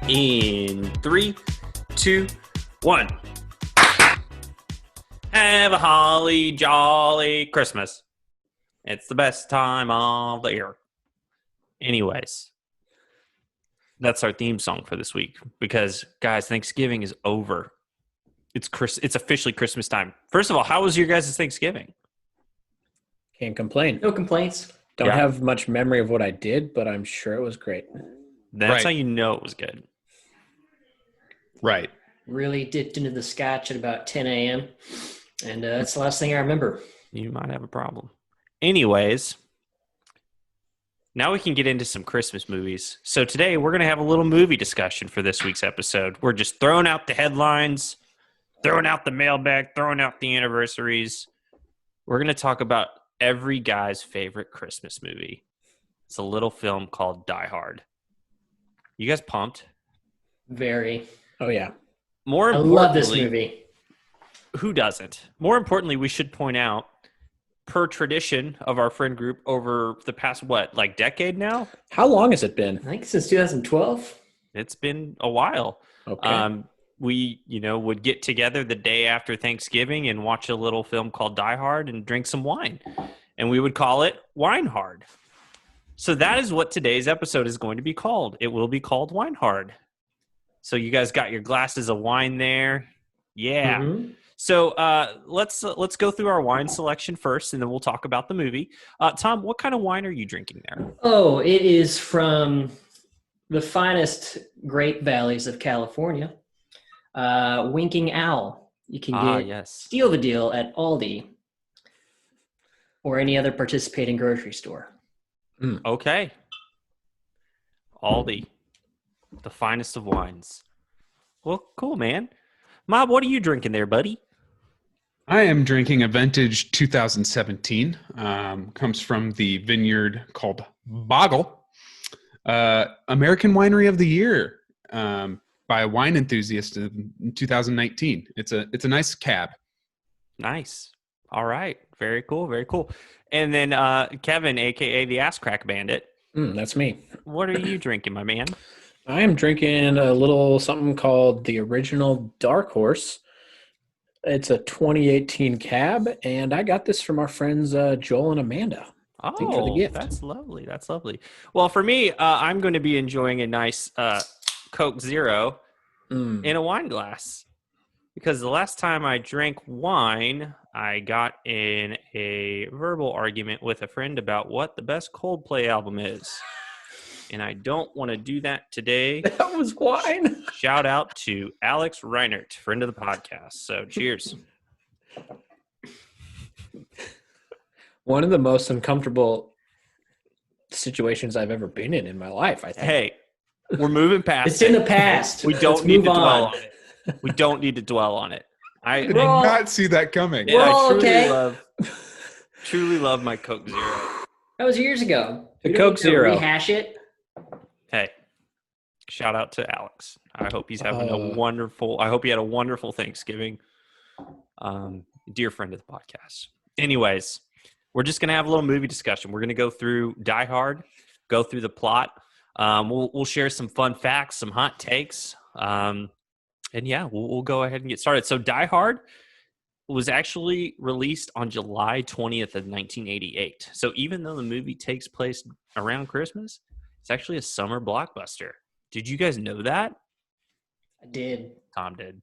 In 3, 2, 1. Have a holly jolly Christmas. It's the best time of the year. Anyways, that's our theme song for this week because, guys, Thanksgiving is over. It's officially Christmas time. First of all, how was your guys' Thanksgiving? Can't complain. No complaints. Don't have much memory of what I did, but I'm sure it was great. That's how you know it was good. Right. Really dipped into the scotch at about 10 a.m. And that's the last thing I remember. You might have a problem. Anyways, now we can get into some Christmas movies. So today we're going to have a little movie discussion for this week's episode. We're just throwing out the headlines, throwing out the mailbag, throwing out the anniversaries. We're going to talk about every guy's favorite Christmas movie. It's a little film called Die Hard. You guys pumped? Very. Oh, yeah. More I importantly, love this movie. Who doesn't? More importantly, we should point out, per tradition of our friend group over the past, decade now? How long has it been? I think since 2012. It's been a while. Okay. We, would get together the day after Thanksgiving and watch a little film called Die Hard and drink some wine. And we would call it Wine Hard. So that is what today's episode is going to be called. It will be called Wine Hard. So you guys got your glasses of wine there. Yeah. Mm-hmm. So let's go through our wine selection first, and then we'll talk about the movie. Tom, what kind of wine are you drinking there? Oh, it is from the finest grape valleys of California. Winking Owl. You can steal the deal at Aldi or any other participating grocery store. Okay. Aldi, the finest of wines. Well, cool, man. Mob, what are you drinking there, buddy? I am drinking a vintage 2017. Comes from the vineyard called Boggle. American Winery of the Year. By a wine enthusiast in 2019. It's a nice cab. Nice. All right. Very cool. Very cool. And then Kevin, a.k.a. the Ass Crack Bandit. That's me. What are you drinking, my man? I am drinking a little something called the Original Dark Horse. It's a 2018 cab, and I got this from our friends Joel and Amanda. Thanks for the gift. That's lovely. That's lovely. Well, for me, I'm going to be enjoying a nice Coke Zero in a wine glass, because the last time I drank wine, I got in a verbal argument with a friend about what the best Coldplay album is, and I don't want to do that today. That was wine. Shout out to Alex Reinert, friend of the podcast. So cheers. One of the most uncomfortable situations I've ever been in my life, I think. Hey, we're moving past It's in the past. We don't Let's need to move dwell on. on it. We don't need to dwell on it. I did not see that coming. And I okay. truly love my Coke Zero. That was years ago. The We don't Coke need to Zero. Rehash it. Hey, shout out to Alex. I hope he's having I hope he had a wonderful Thanksgiving. Dear friend of the podcast. Anyways, we're just going to have a little movie discussion. We're going to go through Die Hard, go through the plot. We'll share some fun facts, some hot takes. We'll go ahead and get started. So Die Hard was actually released on July 20th of 1988. So even though the movie takes place around Christmas, it's actually a summer blockbuster. Did you guys know that? I did. Tom did.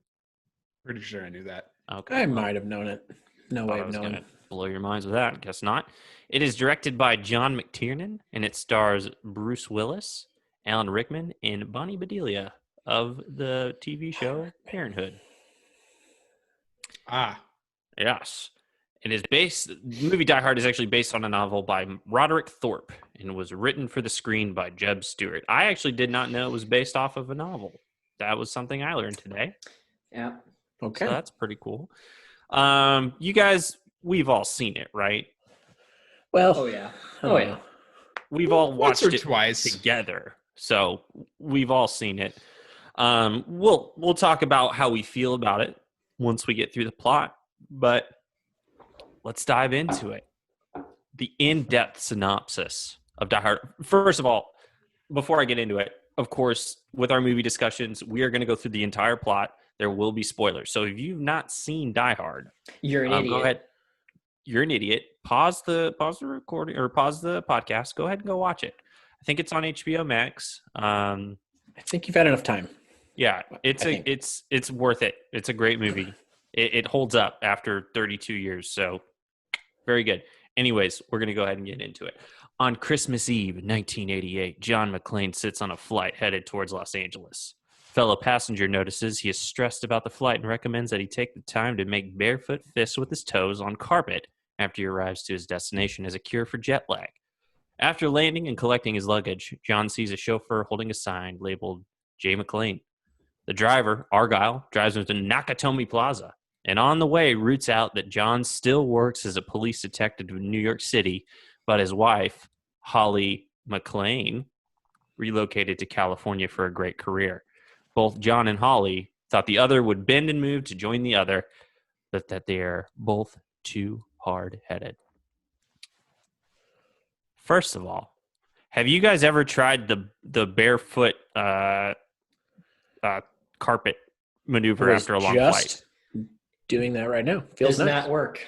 Pretty sure I knew that. Okay. I might have known it. No way of knowing it. Blow your minds with that. Guess not. It is directed by John McTiernan, and it stars Bruce Willis, Alan Rickman, and Bonnie Bedelia of the TV show Parenthood. Yes. The movie Die Hard is actually based on a novel by Roderick Thorpe and was written for the screen by Jeb Stewart. I actually did not know it was based off of a novel. That was something I learned today. Yeah. Okay. So that's pretty cool. You guys, we've all seen it, right? Well, Oh, yeah. We've all Once watched or it twice. together. So we've all seen it. We'll talk about how we feel about it once we get through the plot, but let's dive into it. The in-depth synopsis of Die Hard. First of all, before I get into it, of course, with our movie discussions, we are going to go through the entire plot. There will be spoilers. So if you've not seen Die Hard, you're an idiot. Go ahead. You're an idiot. Pause the recording or pause the podcast. Go ahead and go watch it. I think it's on HBO Max. I think you've had enough time. Yeah, it's worth it. It's a great movie. It holds up after 32 years. So very good. Anyways, we're going to go ahead and get into it. On Christmas Eve, 1988, John McClane sits on a flight headed towards Los Angeles. Fellow passenger notices he is stressed about the flight and recommends that he take the time to make barefoot fists with his toes on carpet after he arrives to his destination as a cure for jet lag. After landing and collecting his luggage, John sees a chauffeur holding a sign labeled J. McClane. The driver, Argyle, drives him to Nakatomi Plaza, and on the way roots out that John still works as a police detective in New York City, but his wife, Holly McClane, relocated to California for a great career. Both John and Holly thought the other would bend and move to join the other, but that they are both too hard-headed. First of all, have you guys ever tried the barefoot carpet maneuver after a long flight? Doing that right now. Feels does nice. Not work.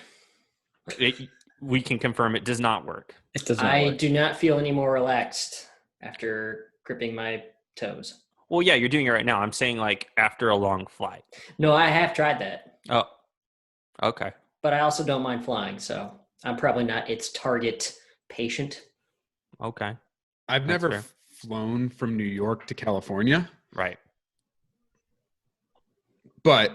We can confirm it does not work. It does not I work. do not feel any more relaxed after gripping my toes. Well, yeah, you're doing it right now. I'm saying like after a long flight. No, I have tried that. Oh, okay. But I also don't mind flying, so I'm probably not its target patient. Okay. I've never flown from New York to California. Right. But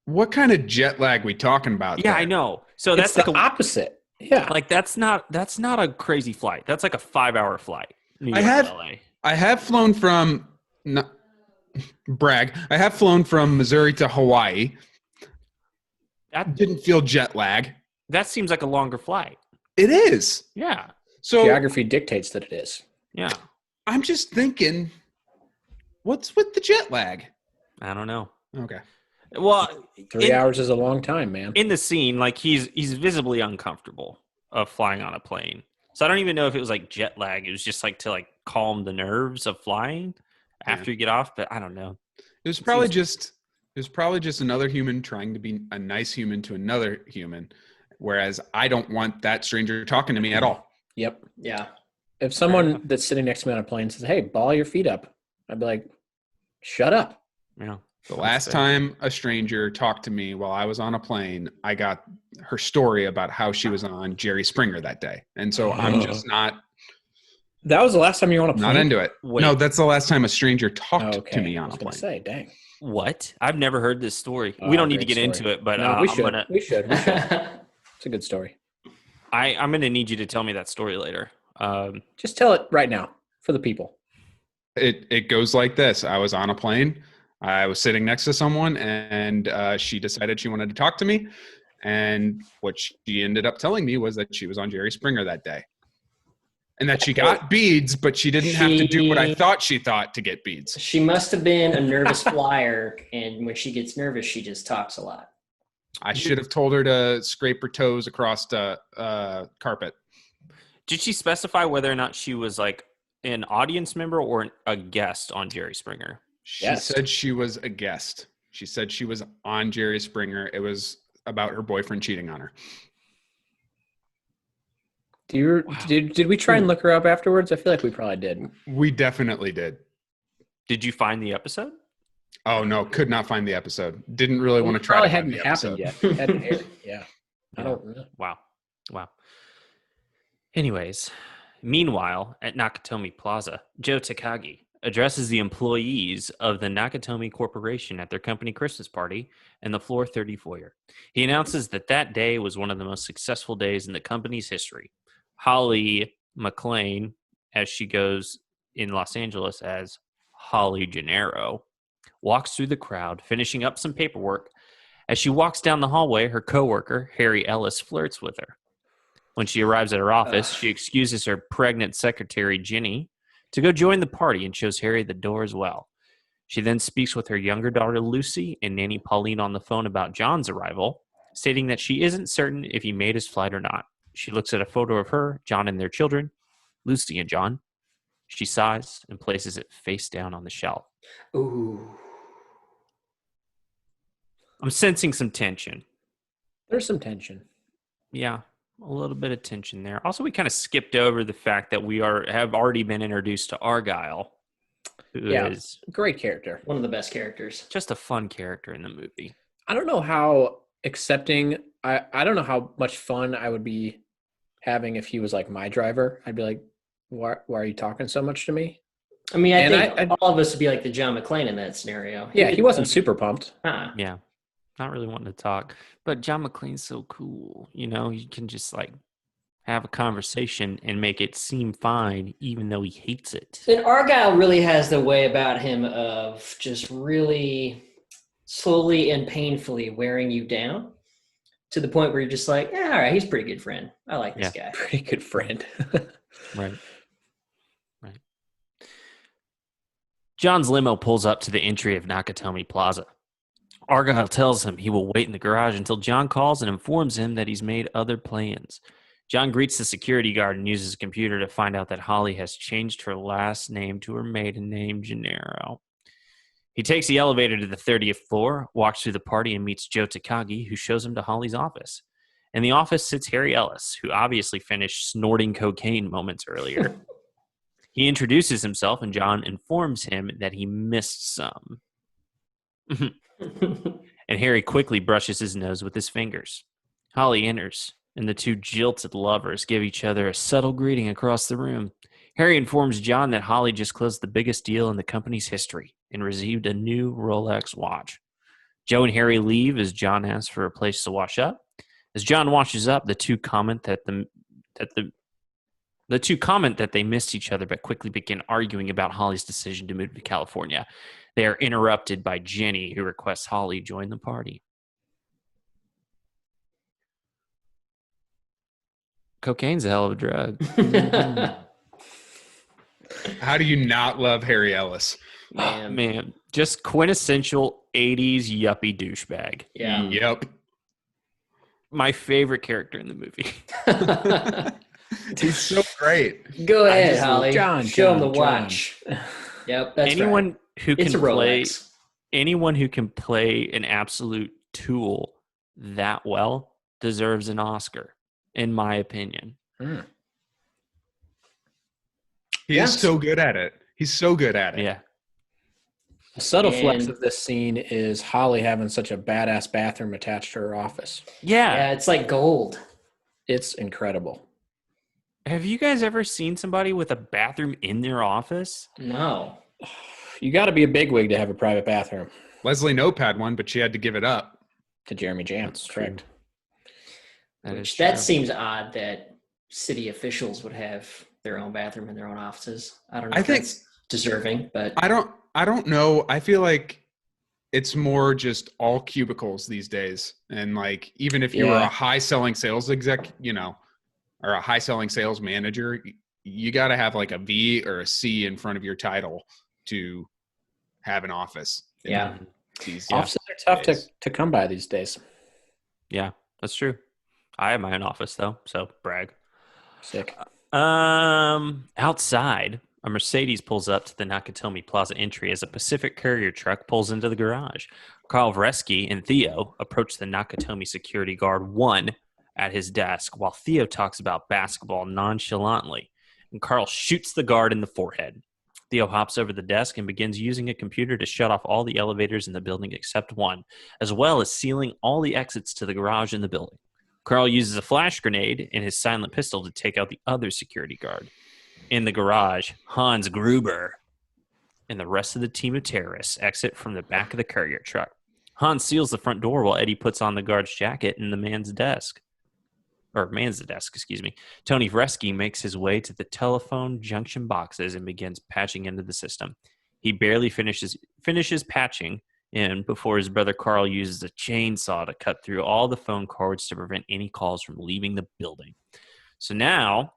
what kind of jet lag we talking about? Yeah, there? I know. So It's that's the like opposite. Yeah. like that's not a crazy flight. That's like a 5-hour flight. New York to LA. I have flown from brag. I have flown from Missouri to Hawaii. That didn't feel jet lag. That seems like a longer flight. It is. Yeah. So geography dictates that it is. Yeah. I'm just thinking, what's with the jet lag? I don't know. Okay. Well, 3 hours is a long time, man. In the scene, like he's visibly uncomfortable of flying on a plane. So I don't even know if it was like jet lag. It was just like to like calm the nerves of flying after you get off. But I don't know. It was probably just another human trying to be a nice human to another human. Whereas I don't want that stranger talking to me at all. Yep. Yeah. If someone that's sitting next to me on a plane says, "Hey, ball your feet up," I'd be like, "Shut up." Yeah. The last time a stranger talked to me while I was on a plane, I got her story about how she was on Jerry Springer that day. And so I'm just not. That was the last time you were on a plane? Not into it. Wait. No, that's the last time a stranger talked to me on a plane. Say, dang. What? I've never heard this story. We don't need to get into it, but no, we should. We should. It's a good story. I'm going to need you to tell me that story later. Just tell it right now for the people. It goes like this. I was on a plane. I was sitting next to someone, and she decided she wanted to talk to me. And what she ended up telling me was that she was on Jerry Springer that day. And that she got beads, but she didn't have to do what I thought she thought to get beads. She must have been a nervous flyer, and when she gets nervous, she just talks a lot. I should have told her to scrape her toes across the carpet. Did she specify whether or not she was like an audience member or a guest on Jerry Springer? She said she was a guest. She said she was on Jerry Springer. It was about her boyfriend cheating on her. Did we try and look her up afterwards? I feel like we probably did. We definitely did. Did you find the episode? Oh no, could not find the episode. Didn't really want to try. Probably hadn't happened yet. Hadn't aired. Yeah. I don't know. Wow. Anyways, meanwhile, at Nakatomi Plaza, Joe Takagi addresses the employees of the Nakatomi Corporation at their company Christmas party in the floor 30 foyer. He announces that day was one of the most successful days in the company's history. Holly McClane, as she goes in Los Angeles as Holly Gennaro, walks through the crowd, finishing up some paperwork. As she walks down the hallway, her coworker, Harry Ellis, flirts with her. When she arrives at her office, she excuses her pregnant secretary, Ginny, to go join the party and shows Harry the door as well. She then speaks with her younger daughter, Lucy, and nanny Pauline on the phone about John's arrival, stating that she isn't certain if he made his flight or not. She looks at a photo of her, John, and their children, Lucy and John. She sighs and places it face down on the shelf. Ooh. I'm sensing some tension. There's some tension. Yeah, a little bit of tension there. Also, we kind of skipped over the fact that we have already been introduced to Argyle, who is great character. One of the best characters. Just a fun character in the movie. I don't know how accepting, I don't know how much fun I would be having if he was like my driver. I'd be like, why are you talking so much to me? I mean, I think all of us would be like the John McClane in that scenario. Yeah, he wasn't super pumped. Yeah, not really wanting to talk. But John McClane's so cool. You know, you can just like have a conversation and make it seem fine, even though he hates it. And Argyle really has the way about him of just really slowly and painfully wearing you down to the point where you're just like, yeah, all right, he's a pretty good friend. I like this guy. Pretty good friend. Right. John's limo pulls up to the entry of Nakatomi Plaza. Argyle tells him he will wait in the garage until John calls and informs him that he's made other plans. John greets the security guard and uses a computer to find out that Holly has changed her last name to her maiden name, Gennaro. He takes the elevator to the 30th floor, walks through the party, and meets Joe Takagi, who shows him to Holly's office. In the office sits Harry Ellis, who obviously finished snorting cocaine moments earlier. He introduces himself, and John informs him that he missed some. And Harry quickly brushes his nose with his fingers. Holly enters, and the two jilted lovers give each other a subtle greeting across the room. Harry informs John that Holly just closed the biggest deal in the company's history and received a new Rolex watch. Joe and Harry leave as John asks for a place to wash up. As John washes up, the two comment that they missed each other, but quickly begin arguing about Holly's decision to move to California. They are interrupted by Jenny, who requests Holly join the party. Cocaine's a hell of a drug. How do you not love Harry Ellis? Man, just quintessential 80s yuppie douchebag. Yeah. Yep. My favorite character in the movie. He's so great. Go ahead, Holly. Show him the John. watch. Yep, that's anyone right. Who It's can a play Rolex. anyone who can play an absolute tool that well deserves an Oscar, in my opinion. He is so good at it. He's so good at it. Yeah. A subtle flex of this scene is Holly having such a badass bathroom attached to her office. Yeah, it's like gold. It's incredible. Have you guys ever seen somebody with a bathroom in their office? No. You got to be a bigwig to have a private bathroom. Leslie Knope had one, but she had to give it up. To Jeremy Jans, correct. That seems odd that city officials would have their own bathroom in their own offices. I don't know if that's deserving, but I don't know. I feel like it's more just all cubicles these days. And like, even if you were a high selling sales exec, or a high selling sales manager, you got to have like a V or a C in front of your title to have an office. Yeah. Offices are tough to come by these days. Yeah, that's true. I have my own office though, so brag. Sick. Outside, a Mercedes pulls up to the Nakatomi Plaza entry as a Pacific Courier truck pulls into the garage. Carl Vresky and Theo approach the Nakatomi security guard 1 at his desk while Theo talks about basketball nonchalantly, and Carl shoots the guard in the forehead. Theo hops over the desk and begins using a computer to shut off all the elevators in the building except one, as well as sealing all the exits to the garage in the building. Carl uses a flash grenade and his silent pistol to take out the other security guard. In the garage, Hans Gruber and the rest of the team of terrorists exit from the back of the courier truck. Hans seals the front door while Eddie puts on the guard's jacket and mans the desk. Tony Vresky makes his way to the telephone junction boxes and begins patching into the system. He barely finishes patching in before his brother Carl uses a chainsaw to cut through all the phone cords to prevent any calls from leaving the building. So now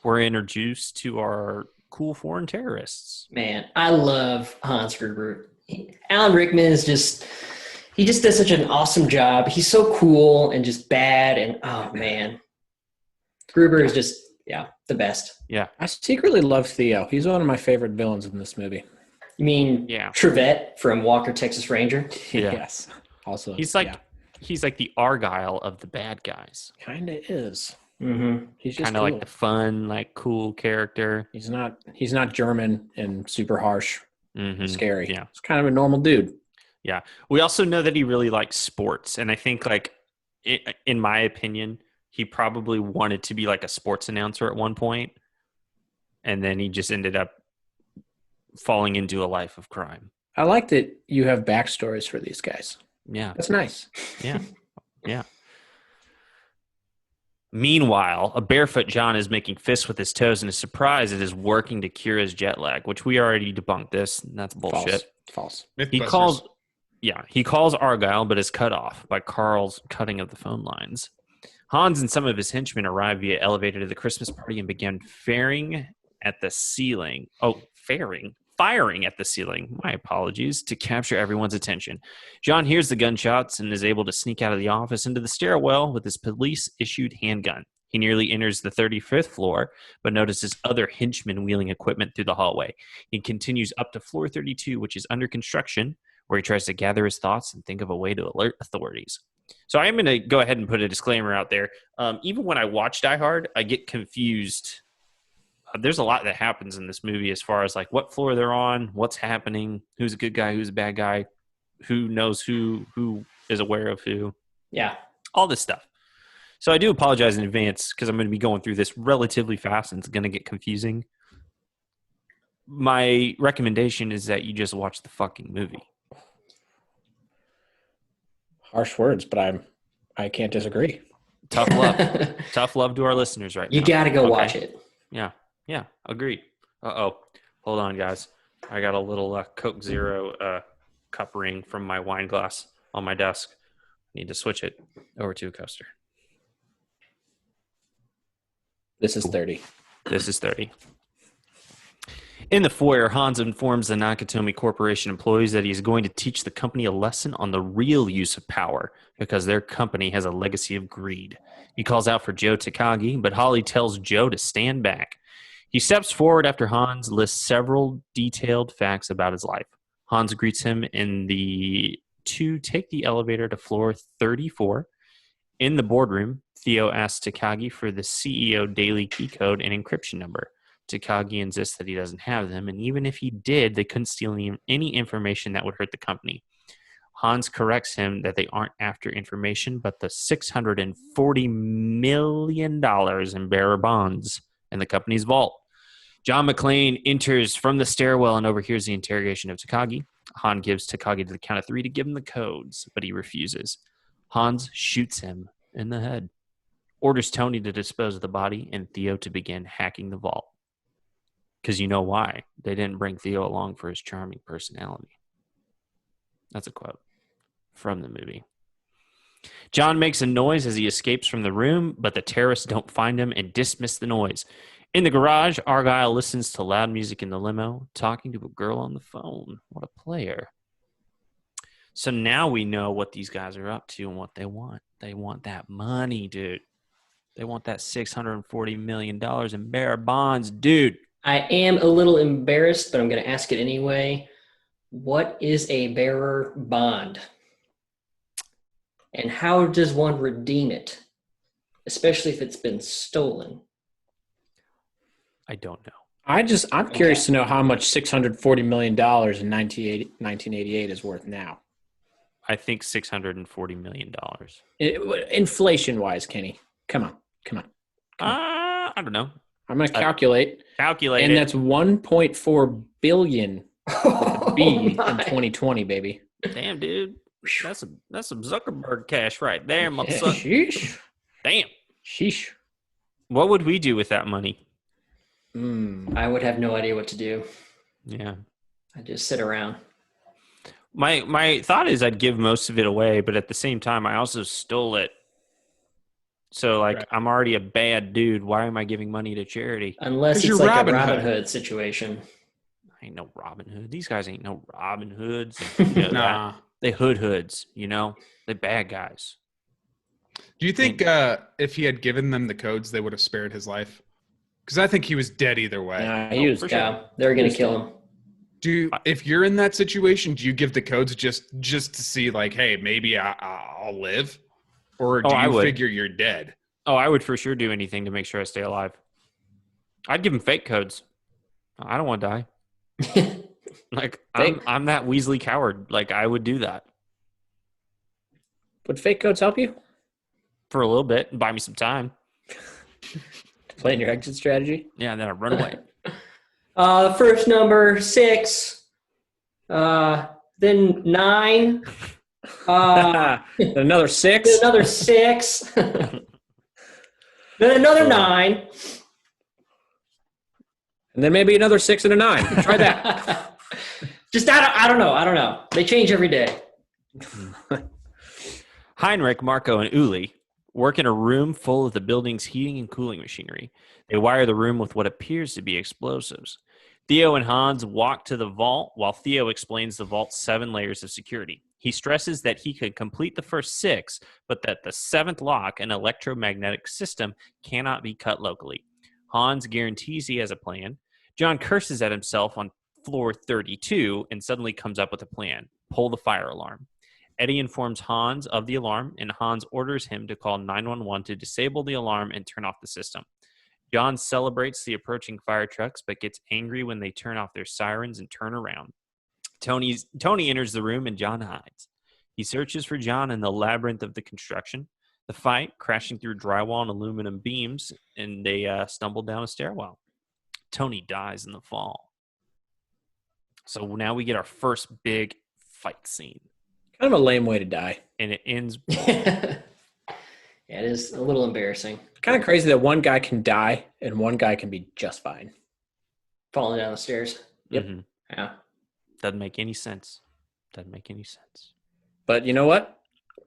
we're introduced to our cool foreign terrorists. Man, I love Hans Gruber. Alan Rickman is he just does such an awesome job. He's so cool and just bad. And oh man, Gruber is Yeah, the best. Yeah. I secretly love Theo. He's one of my favorite villains in this movie. You mean Trevette from Walker, Texas Ranger? Yeah. Yes. Also, he's like the Argyle of the bad guys. Kind of is. Mm-hmm. He's just kind of like the fun, like cool character. He's not German and super harsh, scary. Yeah. He's kind of a normal dude. Yeah. We also know that he really likes sports, and I think, like, in my opinion, he probably wanted to be like a sports announcer at one point, and then he just ended up falling into a life of crime. I like that you have backstories for these guys. Yeah. That's nice. Yeah. Yeah. Meanwhile, a barefoot John is making fists with his toes and is surprised it is working to cure his jet lag, which we already debunked this. That's bullshit. False. He calls Argyle, but is cut off by Carl's cutting of the phone lines. Hans and some of his henchmen arrive via elevator to the Christmas party and began firing at the ceiling. Firing at the ceiling. My apologies, to capture everyone's attention. John hears the gunshots and is able to sneak out of the office into the stairwell with his police-issued handgun. He nearly enters the 35th floor, but notices other henchmen wheeling equipment through the hallway. He continues up to floor 32, which is under construction, where he tries to gather his thoughts and think of a way to alert authorities. So I'm going to go ahead and put a disclaimer out there. Even when I watch Die Hard, I get confused. There's a lot that happens in this movie as far as like what floor they're on, what's happening, who's a good guy, who's a bad guy, who knows who is aware of who. Yeah. All this stuff. So I do apologize in advance because I'm going to be going through this relatively fast and it's going to get confusing. My recommendation is that you just watch the fucking movie. Harsh words, but I can't disagree. Tough love. Tough love to our listeners right now. You got to go watch it. Yeah. Yeah. Agreed. Uh-oh. Hold on, guys. I got a little Coke Zero cup ring from my wine glass on my desk. Need to switch it over to a coaster. This is 30. This is 30. In the foyer, Hans informs the Nakatomi Corporation employees that he is going to teach the company a lesson on the real use of power because their company has a legacy of greed. He calls out for Joe Takagi, but Holly tells Joe to stand back. He steps forward after Hans lists several detailed facts about his life. Hans greets him to take the elevator to floor 34. In the boardroom, Theo asks Takagi for the CEO daily key code and encryption number. Takagi insists that he doesn't have them, and even if he did, they couldn't steal any information that would hurt the company. Hans corrects him that they aren't after information, but the $640 million in bearer bonds in the company's vault. John McClane enters from the stairwell and overhears the interrogation of Takagi. Han gives Takagi to the count of 3 to give him the codes, but he refuses. Hans shoots him in the head, orders Tony to dispose of the body, and Theo to begin hacking the vault. Because you know why. They didn't bring Theo along for his charming personality. That's a quote from the movie. John makes a noise as he escapes from the room, but the terrorists don't find him and dismiss the noise. In the garage, Argyle listens to loud music in the limo, talking to a girl on the phone. What a player. So now we know what these guys are up to and what they want. They want that money, dude. They want that $640 million in bearer bonds, dude. I am a little embarrassed, but I'm going to ask it anyway. What is a bearer bond? And how does one redeem it? Especially if it's been stolen. I don't know. I'm curious to know how much $640 million in 1988 is worth now. I think $640 million. Inflation-wise, Kenny. Come on. I don't know. I'm going to calculate. And that's 1.4 billion with a B in 2020, baby. Damn, dude. That's some Zuckerberg cash right there, motherfucker. Sheesh. Damn. Sheesh. What would we do with that money? I would have no idea what to do. Yeah. I'd just sit around. My thought is I'd give most of it away, but at the same time, I also stole it. So, right. I'm already a bad dude. Why am I giving money to charity? Unless it's like a Robin Hood situation. I ain't no Robin Hood. These guys ain't no Robin Hoods. You know, nah. They hoods, you know? They bad guys. Do you think if he had given them the codes, they would have spared his life? Because I think he was dead either way. Yeah, he was. Yeah, they're going to kill him. If you're in that situation, do you give the codes just to see, like, hey, maybe I'll live? Or do you figure you're dead? Oh, I would for sure do anything to make sure I stay alive. I'd give him fake codes. I don't want to die. Like, I'm that Weasley coward. Like, I would do that. Would fake codes help you? For a little bit and buy me some time. Playing your exit strategy? Yeah, and then I run away. First number 6. Then 9. Another 6? Then another 6. Then another 9. And then maybe another 6 and a 9. Try that. Just, I don't know. They change every day. Heinrich, Marco, and Uli work in a room full of the building's heating and cooling machinery. They wire the room with what appears to be explosives. Theo and Hans walk to the vault while Theo explains the vault's 7 layers of security. He stresses that he could complete the first 6, but that the 7th lock, an electromagnetic system, cannot be cut locally. Hans guarantees he has a plan. John curses at himself on floor 32 and suddenly comes up with a plan. Pull the fire alarm. Eddie informs Hans of the alarm, and Hans orders him to call 911 to disable the alarm and turn off the system. John celebrates the approaching fire trucks, but gets angry when they turn off their sirens and turn around. Tony enters the room, and John hides. He searches for John in the labyrinth of the construction. The fight, crashing through drywall and aluminum beams, and they stumble down a stairwell. Tony dies in the fall. So now we get our first big fight scene. Kind of a lame way to die. And it ends. Yeah, it is a little embarrassing. Kind of crazy that one guy can die and one guy can be just fine. Falling down the stairs. Yep. Mm-hmm. Yeah. Doesn't make any sense. But you know what?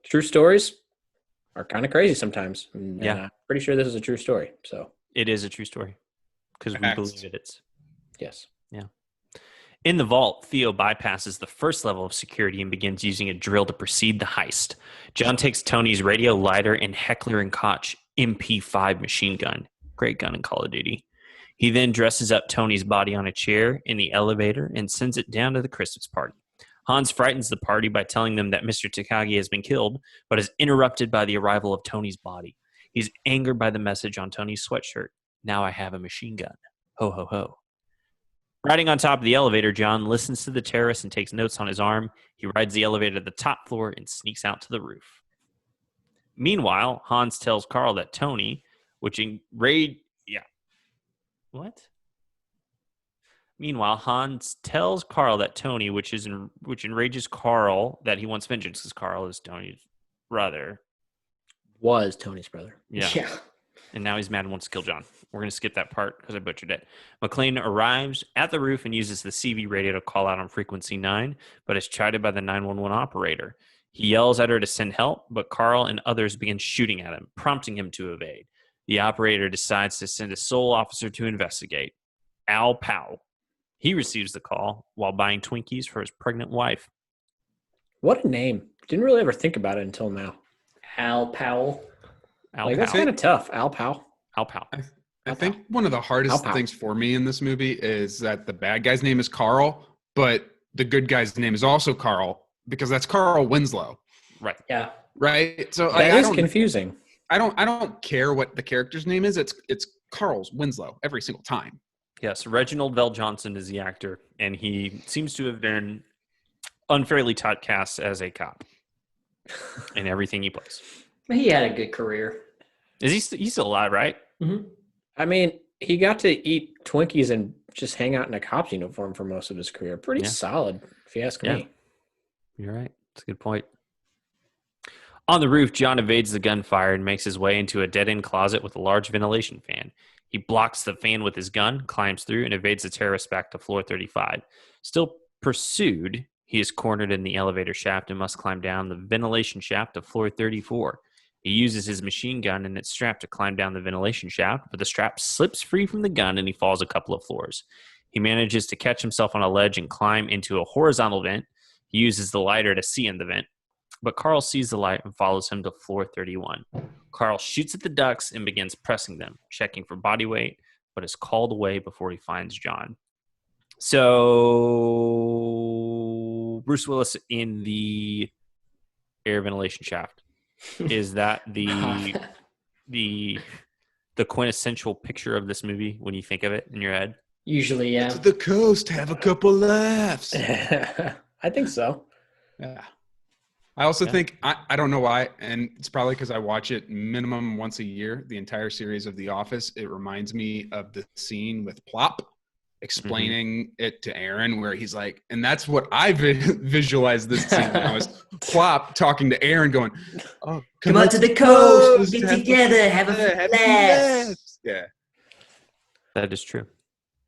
True stories are kind of crazy sometimes. And yeah. I'm pretty sure this is a true story. So it is a true story because we believe it. Yes. Yeah. In the vault, Theo bypasses the first level of security and begins using a drill to proceed the heist. John takes Tony's radio lighter and Heckler and Koch MP5 machine gun. Great gun in Call of Duty. He then dresses up Tony's body on a chair in the elevator and sends it down to the Christmas party. Hans frightens the party by telling them that Mr. Takagi has been killed, but is interrupted by the arrival of Tony's body. He's angered by the message on Tony's sweatshirt. Now I have a machine gun. Ho, ho, ho. Riding on top of the elevator, John listens to the terrorist and takes notes on his arm. He rides the elevator to the top floor and sneaks out to the roof. Meanwhile, Hans tells Carl that Tony, Meanwhile, Hans tells Carl that Tony, which enrages Carl, that he wants vengeance because Carl is Tony's brother. Was Tony's brother. Yeah. And now he's mad and wants to kill John. We're going to skip that part because I butchered it. McLean arrives at the roof and uses the CV radio to call out on frequency 9, but is chided by the 911 operator. He yells at her to send help, but Carl and others begin shooting at him, prompting him to evade. The operator decides to send a sole officer to investigate, Al Powell. He receives the call while buying Twinkies for his pregnant wife. What a name. Didn't really ever think about it until now. Al Powell. That's kind of tough. Al Powell. Al Powell. I think one of the hardest things for me in this movie is that the bad guy's name is Carl, but the good guy's name is also Carl because that's Carl Winslow. Right. Yeah. Right. So that is confusing. I don't care what the character's name is. It's Carl's Winslow every single time. Yes, Reginald Vell Johnson is the actor, and he seems to have been unfairly typecast as a cop in everything he plays. He had a good career. He's still alive, right? Mm-hmm. I mean, he got to eat Twinkies and just hang out in a cop's uniform for most of his career. Pretty solid, if you ask me. You're right. That's a good point. On the roof, John evades the gunfire and makes his way into a dead-end closet with a large ventilation fan. He blocks the fan with his gun, climbs through, and evades the terrorists back to floor 35. Still pursued, he is cornered in the elevator shaft and must climb down the ventilation shaft to floor 34. He uses his machine gun and its strap to climb down the ventilation shaft, but the strap slips free from the gun and he falls a couple of floors. He manages to catch himself on a ledge and climb into a horizontal vent. He uses the lighter to see in the vent, but Carl sees the light and follows him to floor 31. Carl shoots at the ducts and begins pressing them, checking for body weight, but is called away before he finds John. So Bruce Willis in the air ventilation shaft. Is that the quintessential picture of this movie when you think of it in your head? Usually, yeah. To the coast, have a couple laughs. I think so. Yeah. I also think, I don't know why, and it's probably because I watch it minimum once a year, the entire series of The Office. It reminds me of the scene with Plop explaining it to Aaron, where he's like, and that's what I visualized this scene when I was Plop talking to Aaron going, oh, come out to the coast, get together, have a blast. Yeah. That is true.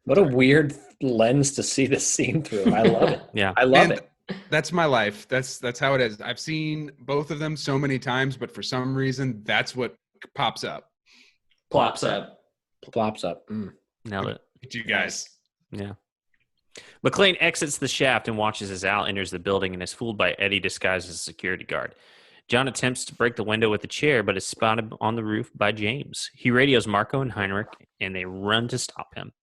What a weird lens to see this scene through. I love it. Yeah. I love it. That's my life. That's how it is. I've seen both of them so many times, but for some reason, that's what pops up. Plops up. Plops up. Nailed it. You guys. Yeah. McClane exits the shaft and watches as Al enters the building and is fooled by Eddie disguised as a security guard. John attempts to break the window with a chair, but is spotted on the roof by James. He radios Marco and Heinrich, and they run to stop him.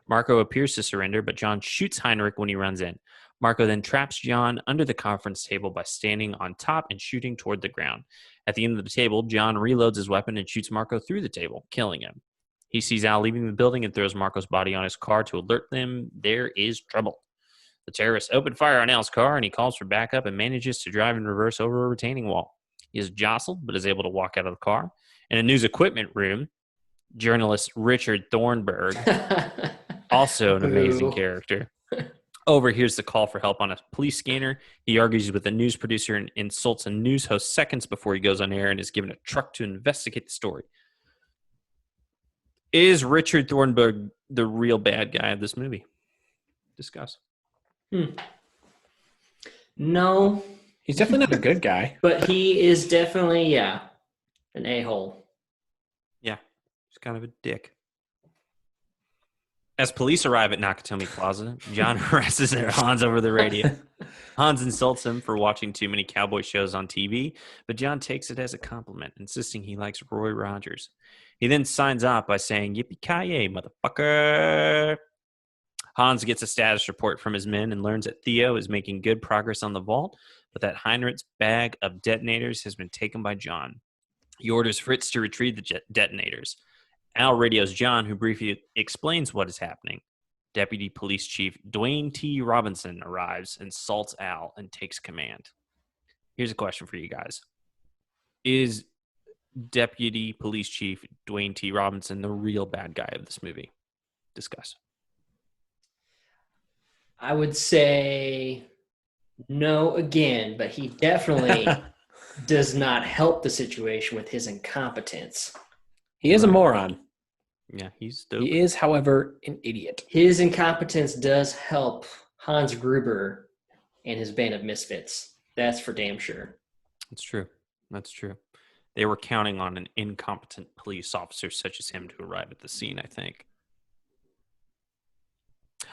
Marco appears to surrender, but John shoots Heinrich when he runs in. Marco then traps John under the conference table by standing on top and shooting toward the ground. At the end of the table, John reloads his weapon and shoots Marco through the table, killing him. He sees Al leaving the building and throws Marco's body on his car to alert them there is trouble. The terrorists open fire on Al's car, and he calls for backup and manages to drive in reverse over a retaining wall. He is jostled, but is able to walk out of the car. In a news equipment room, journalist Richard Thornberg, also an amazing character, overhears the call for help on a police scanner. He argues with the news producer and insults a news host seconds before he goes on air and is given a truck to investigate the story. Is Richard Thornberg the real bad guy of this movie? Discuss. No. He's definitely not a good guy. But he is definitely, an a-hole. Yeah, he's kind of a dick. As police arrive at Nakatomi Plaza, John harasses Hans over the radio. Hans insults him for watching too many cowboy shows on TV, but John takes it as a compliment, insisting he likes Roy Rogers. He then signs off by saying, "Yippee-ki-yay, motherfucker." Hans gets a status report from his men and learns that Theo is making good progress on the vault, but that Heinrich's bag of detonators has been taken by John. He orders Fritz to retrieve the detonators. Al radios John, who briefly explains what is happening. Deputy Police Chief Dwayne T. Robinson arrives, insults Al, and takes command. Here's a question for you guys. Is Deputy Police Chief Dwayne T. Robinson the real bad guy of this movie? Discuss. I would say no again, but he definitely does not help the situation with his incompetence. He is a moron. Yeah, he's dope. He is, however, an idiot. His incompetence does help Hans Gruber and his band of misfits. That's for damn sure. That's true. That's true. They were counting on an incompetent police officer such as him to arrive at the scene, I think.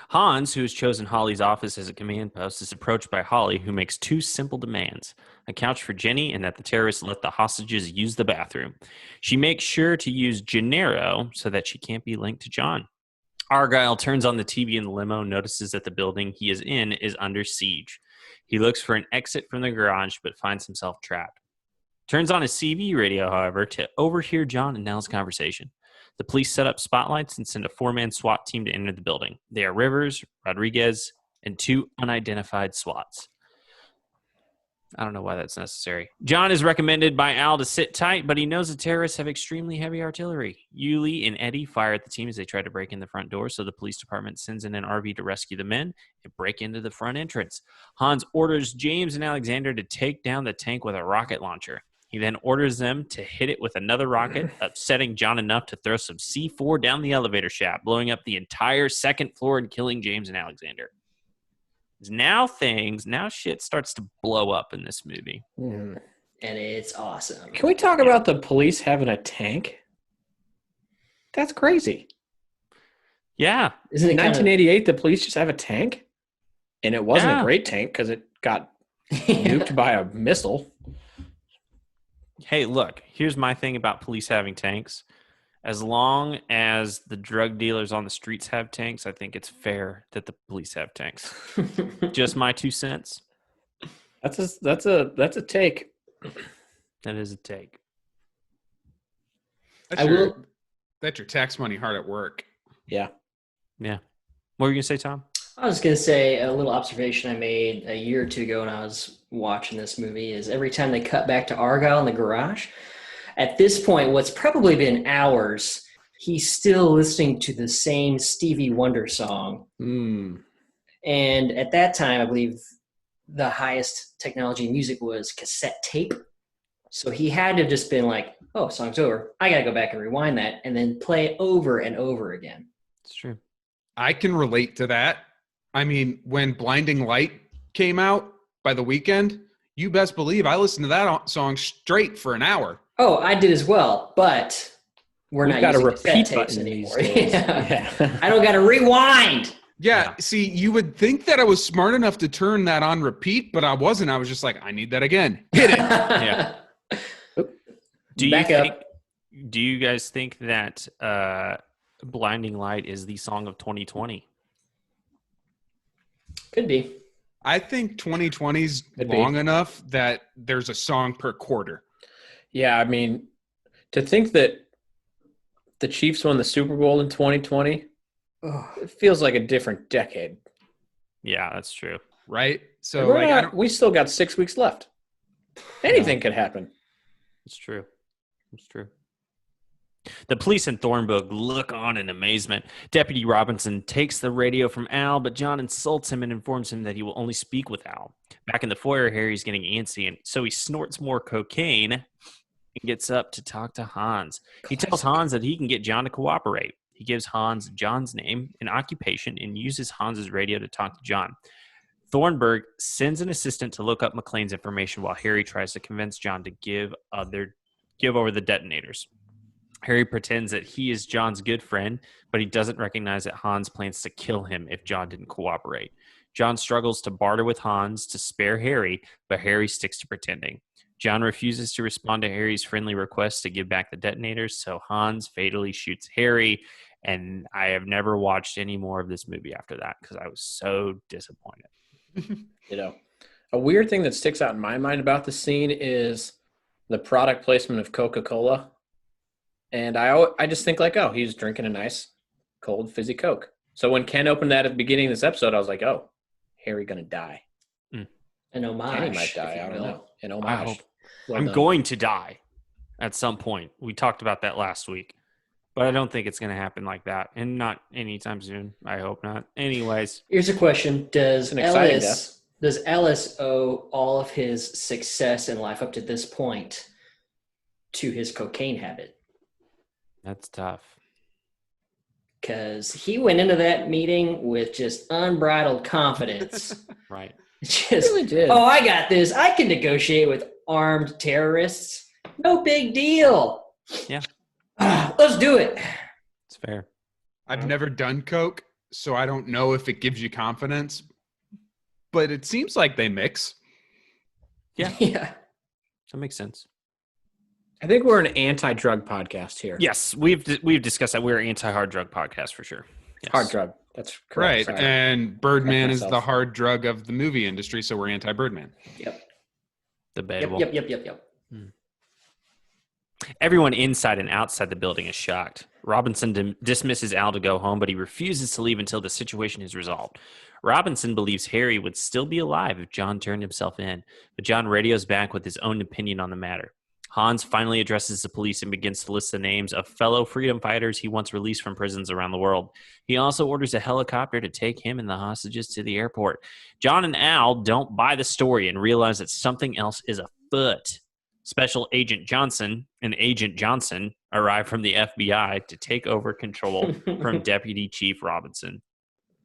Hans, who has chosen Holly's office as a command post, is approached by Holly, who makes two simple demands: a couch for Jenny and that the terrorists let the hostages use the bathroom. She makes sure to use Gennaro so that she can't be linked to John. Argyle turns on the TV in the limo and notices that the building he is in is under siege. He looks for an exit from the garage but finds himself trapped. Turns on his CB radio, however, to overhear John and Nell's conversation. The police set up spotlights and send a 4-man SWAT team to enter the building. They are Rivers, Rodriguez, and 2 unidentified SWATs. I don't know why that's necessary. John is recommended by Al to sit tight, but he knows the terrorists have extremely heavy artillery. Yuli and Eddie fire at the team as they try to break in the front door, so the police department sends in an RV to rescue the men and break into the front entrance. Hans orders James and Alexander to take down the tank with a rocket launcher. He then orders them to hit it with another rocket, upsetting John enough to throw some C4 down the elevator shaft, blowing up the entire second floor and killing James and Alexander. Now shit starts to blow up in this movie. And it's awesome. Can we talk about the police having a tank? That's crazy. Yeah. Isn't it 1988, the police just have a tank? And it wasn't a great tank because it got nuked by a missile. Hey, look, here's my thing about police having tanks. As long as the drug dealers on the streets have tanks, I think it's fair that the police have tanks. Just my 2 cents. That's a take. That is a take. That's your tax money hard at work. Yeah. Yeah. What were you gonna say, Tom? I was going to say a little observation I made a year or two ago when I was watching this movie is every time they cut back to Argyle in the garage, at this point, what's probably been hours, he's still listening to the same Stevie Wonder song. Mm. And at that time, I believe the highest technology in music was cassette tape. So he had to have just been like, oh, song's over. I got to go back and rewind that and then play it over and over again. It's true. I can relate to that. I mean, when Blinding Light came out by The Weeknd, you best believe I listened to that song straight for an hour. Oh, I did as well, but we've not got a using repeat cassette tapes button anymore. these days. Yeah. I don't got to rewind. Yeah, see, you would think that I was smart enough to turn that on repeat, but I wasn't. I was just like, I need that again. Hit it. Yeah. Back up. Do you guys think that Blinding Light is the song of 2020? Could be. I think 2020's long enough that there's a song per quarter. Yeah, I mean, to think that the Chiefs won the Super Bowl in 2020, it feels like a different decade. Yeah, that's true. Right? So we still got 6 weeks left. Anything could happen. It's true. It's true. The police in Thornberg look on in amazement. Deputy Robinson takes the radio from Al, but John insults him and informs him that he will only speak with Al. Back in the foyer, Harry's getting antsy, and so he snorts more cocaine and gets up to talk to Hans. He tells Hans that he can get John to cooperate. He gives Hans John's name and occupation and uses Hans's radio to talk to John. Thornberg sends an assistant to look up McLean's information while Harry tries to convince John to give over the detonators. Harry pretends that he is John's good friend, but he doesn't recognize that Hans plans to kill him if John didn't cooperate. John struggles to barter with Hans to spare Harry, but Harry sticks to pretending. John refuses to respond to Harry's friendly request to give back the detonators, so Hans fatally shoots Harry, and I have never watched any more of this movie after that because I was so disappointed. A weird thing that sticks out in my mind about the scene is the product placement of Coca-Cola. And I just think like, oh, he's drinking a nice cold fizzy Coke. So when Ken opened that at the beginning of this episode, I was like, oh, Harry going to die. An homage. Kenny might die. I don't know. An homage. I'm going to die at some point. We talked about that last week. But I don't think it's going to happen like that. And not anytime soon. I hope not. Anyways. Here's a question. Does Ellis owe all of his success in life up to this point to his cocaine habit? That's tough. Because he went into that meeting with just unbridled confidence. Right. Just, really did. Oh, I got this. I can negotiate with armed terrorists. No big deal. Yeah. Let's do it. It's fair. I've never done Coke, so I don't know if it gives you confidence, but it seems like they mix. Yeah. Yeah. That makes sense. I think we're an anti-drug podcast here. Yes, we've discussed that. We're an anti-hard drug podcast for sure. Yes. Hard drug. That's correct. Right. Sorry. And Birdman is the hard drug of the movie industry, so we're anti-Birdman. Yep. Debatable. Yep. Everyone inside and outside the building is shocked. Robinson dismisses Al to go home, but he refuses to leave until the situation is resolved. Robinson believes Harry would still be alive if John turned himself in, but John radios back with his own opinion on the matter. Hans finally addresses the police and begins to list the names of fellow freedom fighters he wants released from prisons around the world. He also orders a helicopter to take him and the hostages to the airport. John and Al don't buy the story and realize that something else is afoot. Special Agent Johnson and Agent Johnson arrive from the FBI to take over control from Deputy Chief Robinson.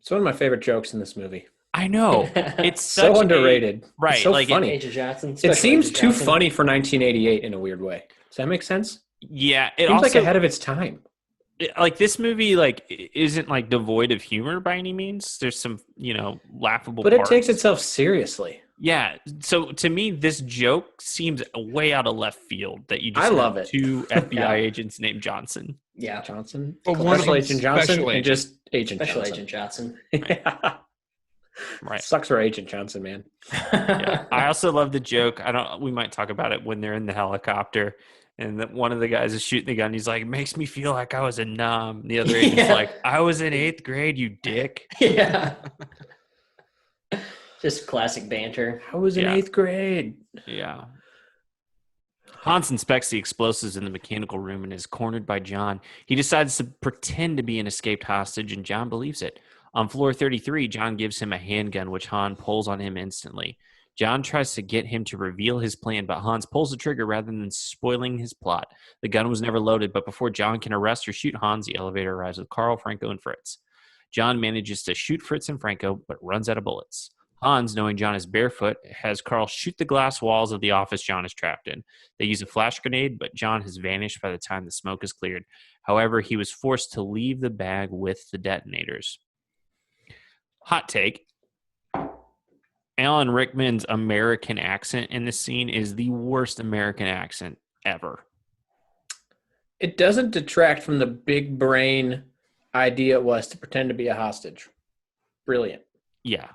It's one of my favorite jokes in this movie. I know. It's so underrated. Right. It's so like funny. Agent Johnson. It seems Agent too Johnson. funny for 1988 in a weird way. Does that make sense? Yeah. It seems like ahead of its time. Like this movie, like isn't like devoid of humor by any means. There's some, laughable But parts. it takes itself seriously. Yeah. So to me, this joke seems way out of left field that you just I love have it. two FBI Yeah. agents named Johnson. Yeah. Johnson. Well, Special Agent Johnson Special and Agent. just Agent Special Johnson. Agent Johnson. Yeah. Right. Sucks for Agent Johnson, man. Yeah. I also love the joke. We might talk about it when they're in the helicopter and that one of the guys is shooting the gun. He's like, it makes me feel like I was a numb. The other agent's like, I was in 8th grade, you dick. Yeah. Just classic banter. I was in 8th grade. Yeah. Hans inspects the explosives in the mechanical room and is cornered by John. He decides to pretend to be an escaped hostage, and John believes it. On floor 33, John gives him a handgun, which Han pulls on him instantly. John tries to get him to reveal his plan, but Hans pulls the trigger rather than spoiling his plot. The gun was never loaded, but before John can arrest or shoot Hans, the elevator arrives with Carl, Franco, and Fritz. John manages to shoot Fritz and Franco, but runs out of bullets. Hans, knowing John is barefoot, has Carl shoot the glass walls of the office John is trapped in. They use a flash grenade, but John has vanished by the time the smoke is cleared. However, he was forced to leave the bag with the detonators. Hot take. Alan Rickman's American accent in this scene is the worst American accent ever. It doesn't detract from the big brain idea it was to pretend to be a hostage. Brilliant. Yeah.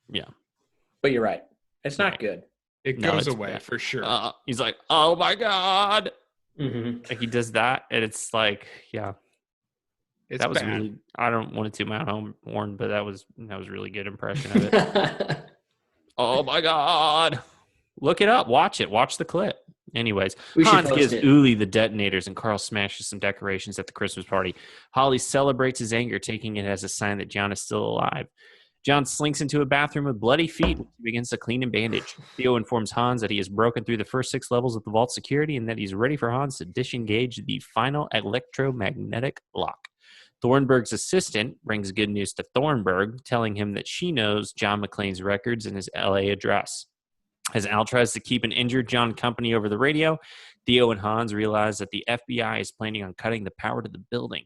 Yeah. But you're right. It's not good. It goes away bad. For sure. He's like, oh my God. Mm-hmm. Like he does that. And it's like, yeah. It's that was bad. really, I don't want to toot my own horn, but that was a really good impression of it. Oh my God. Look it up. Watch it. Watch the clip. Anyways, Hans gives Uli the detonators and Carl smashes some decorations at the Christmas party. Holly celebrates his anger, taking it as a sign that John is still alive. John slinks into a bathroom with bloody feet, which he begins to clean and bandage. Theo informs Hans that he has broken through the first 6 levels of the vault security and that he's ready for Hans to disengage the final electromagnetic lock. Thornberg's assistant brings good news to Thornberg, telling him that she knows John McClane's records and his LA address. As Al tries to keep an injured John company over the radio, Theo and Hans realize that the FBI is planning on cutting the power to the building.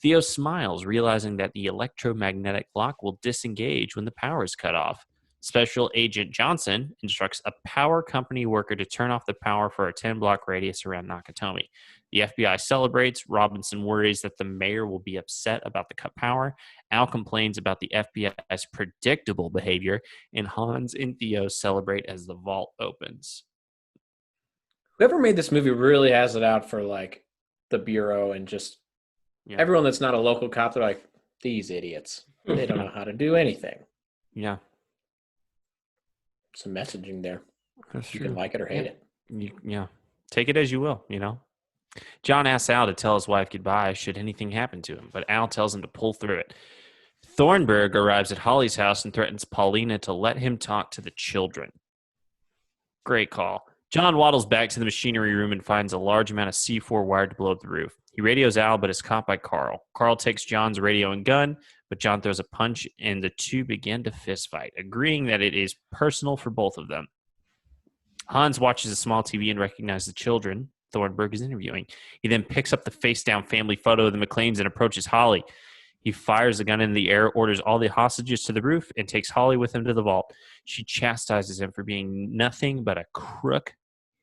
Theo smiles, realizing that the electromagnetic lock will disengage when the power is cut off. Special Agent Johnson instructs a power company worker to turn off the power for a 10-block radius around Nakatomi. The FBI celebrates. Robinson worries that the mayor will be upset about the cut power. Al complains about the FBI's predictable behavior, and Hans and Theo celebrate as the vault opens. Whoever made this movie really has it out for like the Bureau and just everyone that's not a local cop. They're like, these idiots. They don't know how to do anything. Yeah. Some messaging there. That's you true. can like it or hate it. Yeah. Take it as you will, John asks Al to tell his wife goodbye should anything happen to him, but Al tells him to pull through it. Thornberg arrives at Holly's house and threatens Paulina to let him talk to the children. Great call. John waddles back to the machinery room and finds a large amount of C4 wired to blow up the roof. He radios Al, but is caught by Carl. Carl takes John's radio and gun, but John throws a punch, and the two begin to fistfight, agreeing that it is personal for both of them. Hans watches a small TV and recognizes the children Thornberg is interviewing. He then picks up the face-down family photo of the McClanes and approaches Holly. He fires the gun in the air, orders all the hostages to the roof, and takes Holly with him to the vault. She chastises him for being nothing but a crook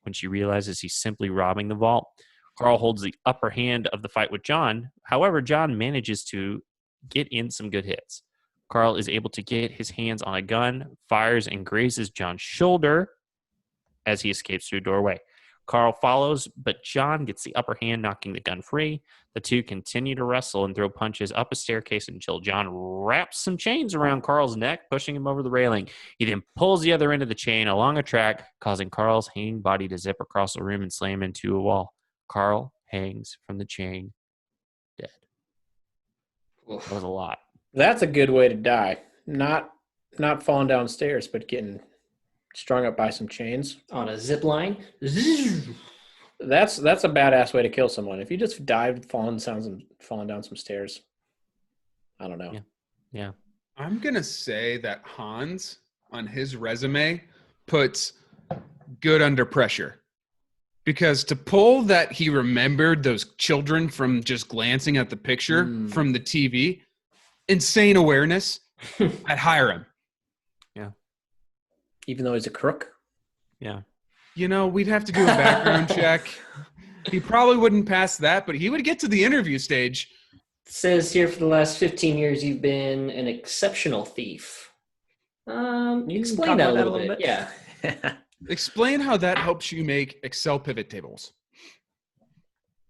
when she realizes he's simply robbing the vault. Carl holds the upper hand of the fight with John. However, John manages to get in some good hits. Carl is able to get his hands on a gun, fires, and grazes John's shoulder as he escapes through a doorway. Carl follows, but John gets the upper hand, knocking the gun free. The two continue to wrestle and throw punches up a staircase until John wraps some chains around Carl's neck, pushing him over the railing. He then pulls the other end of the chain along a track, causing Carl's hanging body to zip across the room and slam into a wall. Carl hangs from the chain, dead. That was a lot. That's a good way to die. Not falling downstairs, but getting strung up by some chains on a zip line. That's a badass way to kill someone. If you just dived, falling down some stairs, I don't know. Yeah. I'm gonna say that Hans on his resume puts good under pressure, because to pull that he remembered those children from just glancing at the picture from the TV, insane awareness. I'd hire him. Even though he's a crook? Yeah. We'd have to do a background check. He probably wouldn't pass that, but he would get to the interview stage. It says here for the last 15 years, you've been an exceptional thief. Explain that a little bit. Yeah. Explain how that helps you make Excel pivot tables.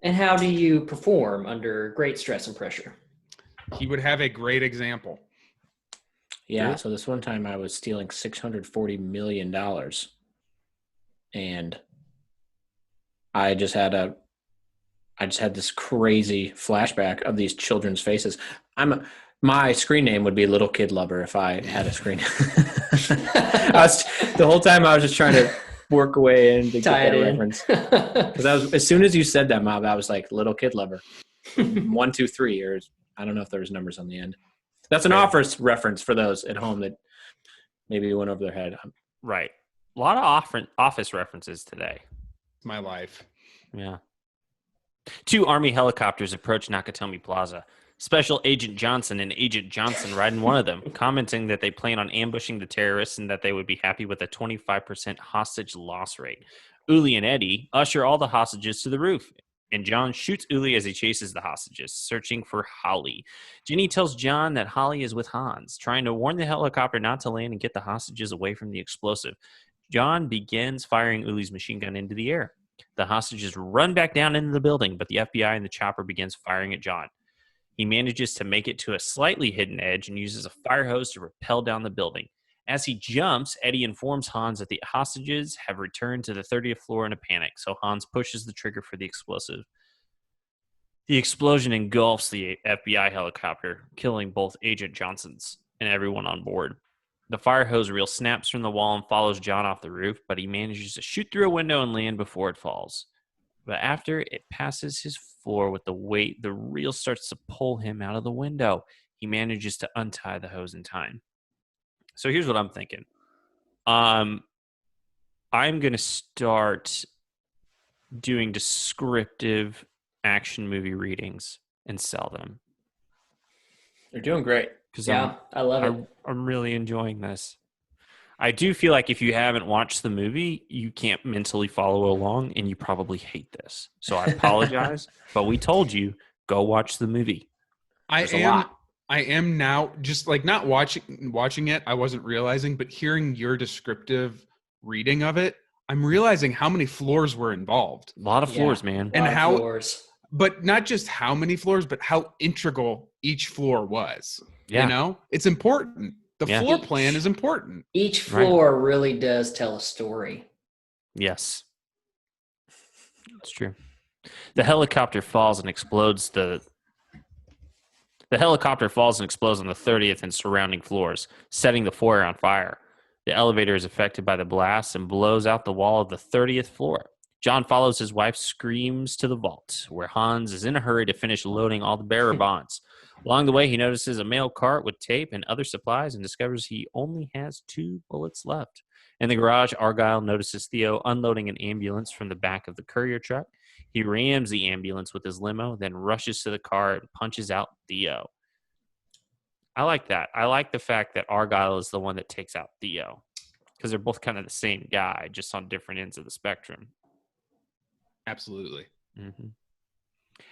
And how do you perform under great stress and pressure? He would have a great example. Yeah, so this one time I was stealing $640 million. And I just had this crazy flashback of these children's faces. My screen name would be Little Kid Lover if I had a screen. The whole time I was just trying to work away in to get that reference. Because as soon as you said that, Mob, I was like, Little Kid Lover. 1, 2, 3, or I don't know if there was numbers on the end. That's an Office reference for those at home that maybe went over their head. Right. A lot of Office references today. My life. Yeah. 2 Army helicopters approach Nakatomi Plaza. Special Agent Johnson and Agent Johnson ride in one of them, commenting that they plan on ambushing the terrorists and that they would be happy with a 25% hostage loss rate. Uli and Eddie usher all the hostages to the roof, and John shoots Uli as he chases the hostages, searching for Holly. Jenny tells John that Holly is with Hans, trying to warn the helicopter not to land and get the hostages away from the explosive. John begins firing Uli's machine gun into the air. The hostages run back down into the building, but the FBI and the chopper begins firing at John. He manages to make it to a slightly hidden edge and uses a fire hose to rappel down the building. As he jumps, Eddie informs Hans that the hostages have returned to the 30th floor in a panic, so Hans pushes the trigger for the explosive. The explosion engulfs the FBI helicopter, killing both Agent Johnson's and everyone on board. The fire hose reel snaps from the wall and follows John off the roof, but he manages to shoot through a window and land before it falls. But after it passes his floor with the weight, the reel starts to pull him out of the window. He manages to untie the hose in time. So here's what I'm thinking. I'm going to start doing descriptive action movie readings and sell them. They're doing great. Yeah, I love it. I'm really enjoying this. I do feel like if you haven't watched the movie, you can't mentally follow along, and you probably hate this. So I apologize, but we told you, go watch the movie. I am now just like not watching it. I wasn't realizing, but hearing your descriptive reading of it, I'm realizing how many floors were involved. A lot of floors, man. And how floors. But not just how many floors, but how integral each floor was. Yeah. You know, it's important. The floor plan is important. Each floor really does tell a story. Yes. It's true. The helicopter falls and explodes on the 30th and surrounding floors, setting the foyer on fire. The elevator is affected by the blast and blows out the wall of the 30th floor. John follows his wife's screams to the vault, where Hans is in a hurry to finish loading all the bearer bonds. Along the way, he notices a mail cart with tape and other supplies and discovers he only has 2 bullets left. In the garage, Argyle notices Theo unloading an ambulance from the back of the courier truck. He rams the ambulance with his limo, then rushes to the car and punches out Theo. I like that. I like the fact that Argyle is the one that takes out Theo, because they're both kind of the same guy, just on different ends of the spectrum. Absolutely. Mm-hmm.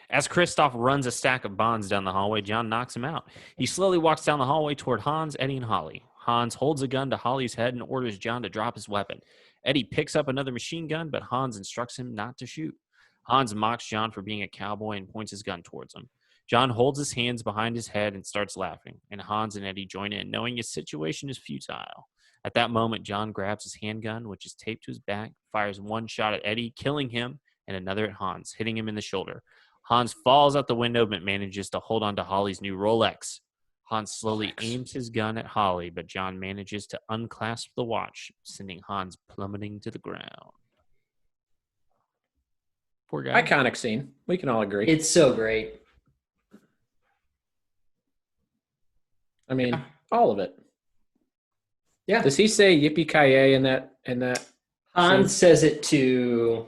As Kristoff runs a stack of bonds down the hallway, John knocks him out. He slowly walks down the hallway toward Hans, Eddie, and Holly. Hans holds a gun to Holly's head and orders John to drop his weapon. Eddie picks up another machine gun, but Hans instructs him not to shoot. Hans mocks John for being a cowboy and points his gun towards him. John holds his hands behind his head and starts laughing, and Hans and Eddie join in, knowing his situation is futile. At that moment, John grabs his handgun, which is taped to his back, fires one shot at Eddie, killing him, and another at Hans, hitting him in the shoulder. Hans falls out the window but manages to hold on to Holly's new Rolex. Hans slowly aims his gun at Holly, but John manages to unclasp the watch, sending Hans plummeting to the ground. Poor guy. Iconic scene. We can all agree. It's so great. I mean, all of it. Yeah. Does he say yippee-ki-yay in that? Hans says it to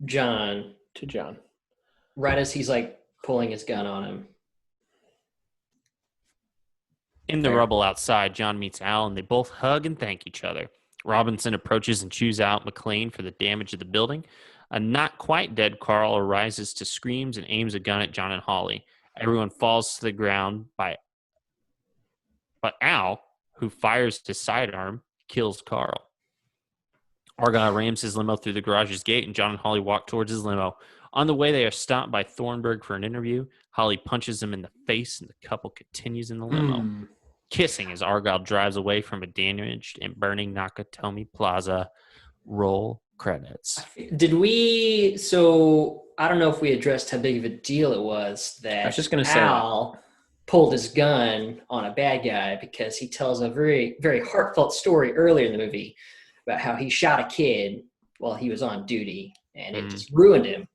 John. Right as he's like pulling his gun on him. In the rubble outside, John meets Al, and they both hug and thank each other. Robinson approaches and chews out McLean for the damage of the building. A not quite dead Carl arises to screams and aims a gun at John and Holly. Everyone falls to the ground, but Al, who fires his sidearm, kills Carl. Argyle rams his limo through the garage's gate, and John and Holly walk towards his limo. On the way, they are stopped by Thornberg for an interview. Holly punches him in the face, and the couple continues in the limo, kissing as Argyle drives away from a damaged and burning Nakatomi Plaza. Roll credits. So I don't know if we addressed how big of a deal it was that I was just going to say Al pulled his gun on a bad guy, because he tells a very, very heartfelt story earlier in the movie about how he shot a kid while he was on duty, and it just ruined him.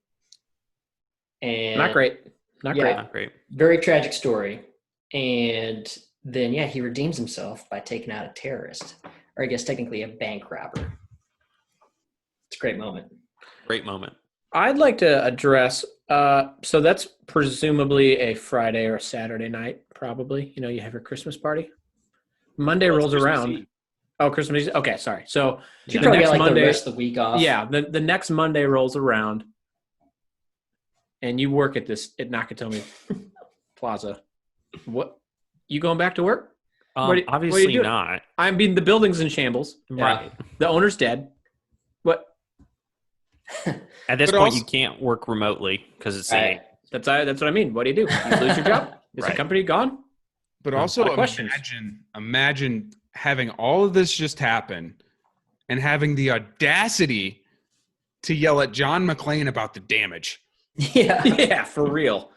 And Not great. Not great. Very tragic story. And then, he redeems himself by taking out a terrorist, or I guess technically a bank robber. It's a great moment. Great moment. I'd like to address, so that's presumably a Friday or a Saturday night, probably. You have your Christmas party. Monday rolls around. Eve. Oh, Christmas Eve. Okay, sorry. So you probably get Monday, the rest of the week off. Yeah, the next Monday rolls around, and you work at Nakatomi Plaza. What? You going back to work? Obviously not. I mean, the building's in shambles. Right. The owner's dead. What? At this point, you can't work remotely because it's That's what I mean. What do? You lose your job? Is the company gone? But also imagine having all of this just happen and having the audacity to yell at John McClane about the damage. Yeah, for real.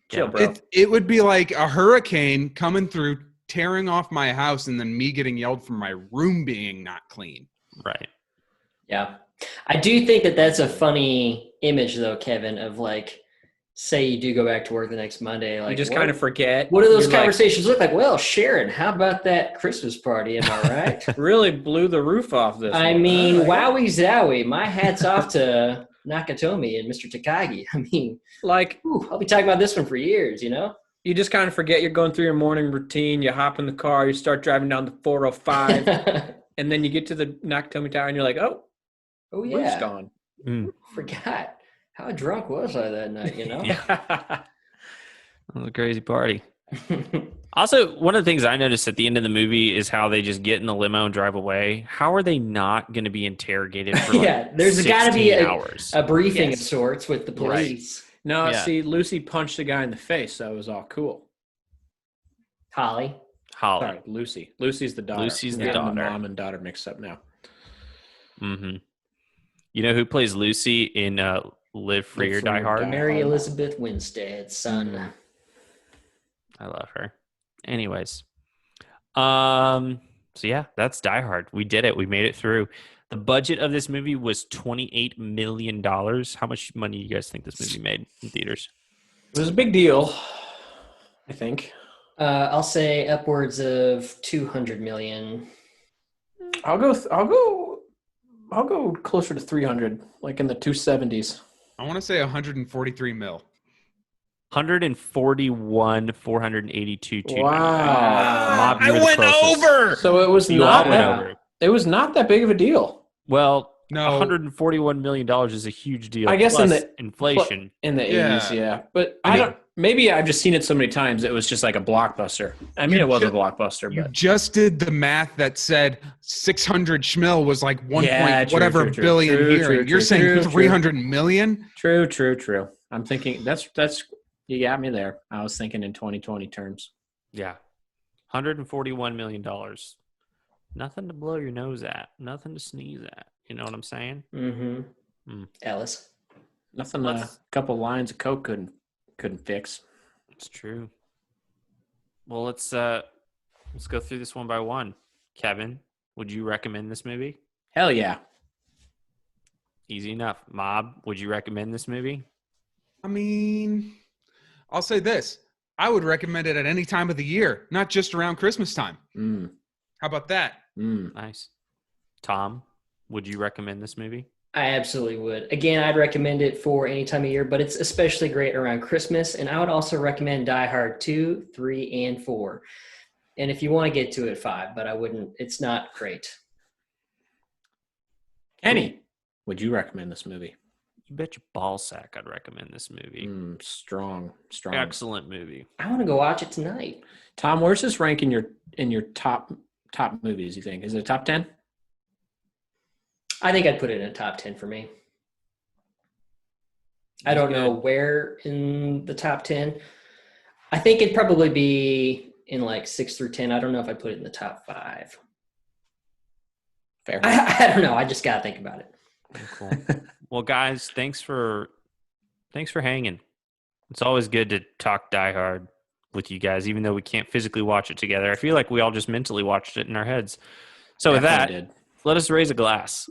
Chill, bro. It would be like a hurricane coming through, tearing off my house, and then me getting yelled for my room being not clean. Right. Yeah. I do think that that's a funny image, though, Kevin, of say you do go back to work the next Monday. You just kind of forget. What do those conversations look like? Well, Sharon, how about that Christmas party? Am I right? Really blew the roof off this. I mean, wowie zowie. My hat's off to Nakatomi and Mr. Takagi. I mean, I'll be talking about this one for years, You just kind of forget you're going through your morning routine. You hop in the car, you start driving down the 405, and then you get to the Nakatomi Tower, and you're like, oh yeah. Roof's gone. Forgot. How drunk was I that night, It was a crazy party. Also, one of the things I noticed at the end of the movie is how they just get in the limo and drive away. How are they not going to be interrogated for there's got to be hours? A briefing of sorts with the police. Right. No, see, Lucy punched the guy in the face, so it was all cool. Holly. Sorry, Lucy. Lucy's the daughter. Lucy's the daughter. The mom and daughter mixed up now. Mm-hmm. You know who plays Lucy in Live Free or Die Hard? Mary Elizabeth Winstead's son. I love her. Anyways. So yeah, that's Die Hard. We did it. We made it through. The budget of this movie was $28 million. How much money do you guys think this movie made in theaters? It was a big deal, I think. I'll say upwards of 200 million. I'll go closer to 300, like in the 270s. I want to say 143 mil. 141,482. Wow. I went over. So it was It was not that big of a deal. Well, no. $141 million is a huge deal. I guess in the inflation in the 80s, yeah. But I don't. Maybe I've just seen it so many times. It was just like a blockbuster. I mean, it was a blockbuster. You but just did the math that said 600 schmil was like one billion here. You're saying 300 million? True. I'm thinking that's you got me there. I was thinking in 2020 terms. Yeah, $141 million. Nothing to blow your nose at. Nothing to sneeze at. You know what I'm saying? Mm-hmm. Ellis. Nothing. A couple lines of coke couldn't fix. It's true. Well, let's go through this one by one. Kevin, would you recommend this movie? Hell yeah. Easy enough. Mob, would you recommend this movie? I mean, I'll say this. I would recommend it at any time of the year, not just around Christmas time. How about that? Nice. Tom, would you recommend this movie? I absolutely would. Again, I'd recommend it for any time of year, but it's especially great around Christmas. And I would also recommend Die Hard 2, 3, and 4. And if you want to get to it, 5, but I wouldn't. It's not great. Kenny. Would you recommend this movie? You bet your ball sack I'd recommend this movie. Strong. Excellent movie. I want to go watch it tonight. Tom, where's this rank in your top movies, you think? Is it a top 10? I think I'd put it in a top 10 for me. I don't know where in the top 10. I think it'd probably be in like 6 through 10. I don't know if I put it in the top 5. Fair. I don't know. I just got to think about it. Cool. Well, guys, thanks for hanging. It's always good to talk Die Hard with you guys, even though we can't physically watch it together. I feel like we all just mentally watched it in our heads. So with that, let us raise a glass.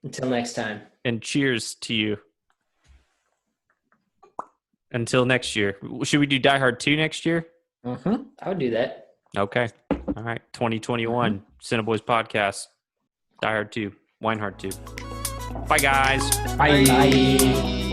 Until next time. And cheers to you. Until next year. Should we do Die Hard 2 next year? I would do that. Okay. All right. 2021 CineBoiz Podcast. Die Hard 2. Weinhard 2. Bye, guys. Bye.